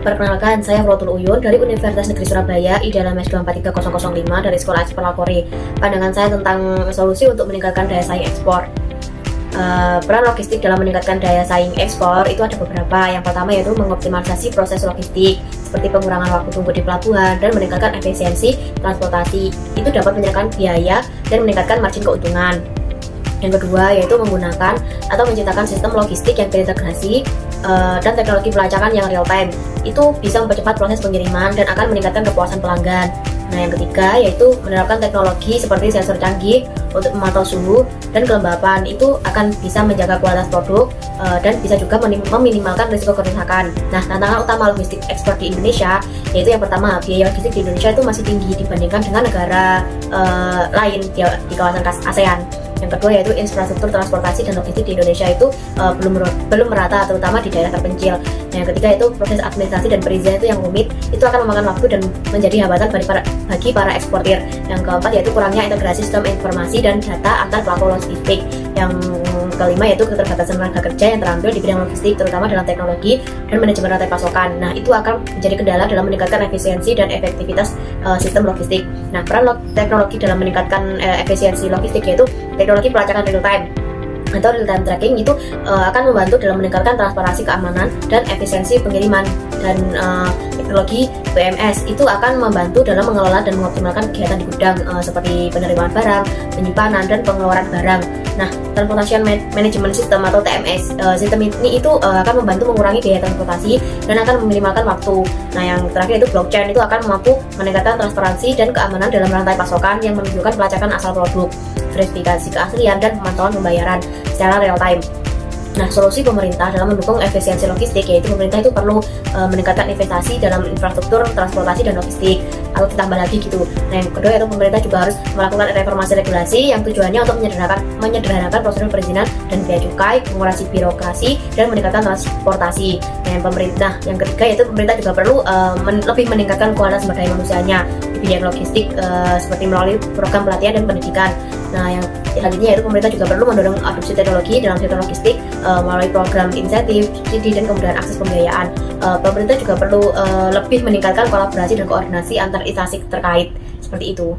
Perkenalkan, saya Rotul Uyun dari Universitas Negeri Surabaya, IDALA MES 243005 dari Sekolah Ekspor Lakori. Pandangan saya tentang solusi untuk meningkatkan daya saing ekspor. Peran logistik dalam meningkatkan daya saing ekspor itu ada beberapa. Yang pertama yaitu mengoptimalisasi proses logistik, seperti pengurangan waktu tunggu di pelabuhan dan meningkatkan efisiensi transportasi. Itu dapat menyerahkan biaya dan meningkatkan margin keuntungan. Yang kedua yaitu menggunakan atau menciptakan sistem logistik yang terintegrasi dan teknologi pelacakan yang real time. Itu bisa mempercepat proses pengiriman dan akan meningkatkan kepuasan pelanggan. Nah, yang ketiga yaitu menerapkan teknologi seperti sensor canggih untuk memantau suhu dan kelembapan. Itu akan bisa menjaga kualitas produk dan bisa juga meminimalkan risiko kerusakan. Nah, tantangan utama logistik ekspor di Indonesia yaitu yang pertama, biaya logistik di Indonesia itu masih tinggi dibandingkan dengan negara lain di kawasan ASEAN. Yang kedua yaitu infrastruktur transportasi dan logistik di Indonesia itu belum merata, terutama di daerah terpencil. Nah, yang ketiga itu proses administrasi dan perizinan itu yang rumit, itu akan memakan waktu dan menjadi hambatan bagi para eksportir. Yang keempat yaitu kurangnya integrasi sistem informasi dan data antar pelaku logistik. Yang kelima yaitu keterbatasan tenaga kerja yang terampil di bidang logistik, terutama dalam teknologi dan manajemen rantai pasokan. Nah, itu akan menjadi kendala dalam meningkatkan efisiensi dan efektivitas sistem logistik. Nah, peran teknologi dalam meningkatkan efisiensi logistik yaitu teknologi pelacakan real time atau real time tracking itu akan membantu dalam meningkatkan transparansi keamanan dan efisiensi pengiriman. Dan teknologi PMS itu akan membantu dalam mengelola dan mengoptimalkan kegiatan di gudang seperti penerimaan barang, penyimpanan, dan pengeluaran barang. Nah, Transportation Management System atau TMS, sistem ini itu akan membantu mengurangi biaya transportasi dan akan meminimalkan waktu. Nah, yang terakhir itu blockchain itu akan mampu meningkatkan transparansi dan keamanan dalam rantai pasokan yang menunjukkan pelacakan asal produk, verifikasi keaslian, dan pemantauan pembayaran secara real time. Nah, solusi pemerintah dalam mendukung efisiensi logistik yaitu pemerintah itu perlu meningkatkan investasi dalam infrastruktur transportasi dan logistik, atau ditambah lagi gitu. Nah, yang kedua yaitu pemerintah juga harus melakukan reformasi regulasi yang tujuannya untuk menyederhanakan prosedur perizinan dan bea cukai, mengurangi birokrasi, dan meningkatkan transportasi. Nah, yang ketiga yaitu pemerintah juga perlu lebih meningkatkan kualitas sumber daya manusianya di bidang logistik seperti melalui program pelatihan dan pendidikan. Nah, yang selanjutnya yaitu pemerintah juga perlu mendorong adopsi teknologi dalam sektor logistik melalui program insentif, subsidi, dan kemudahan akses pembiayaan. Pemerintah juga perlu lebih meningkatkan kolaborasi dan koordinasi antar instansi terkait, seperti itu.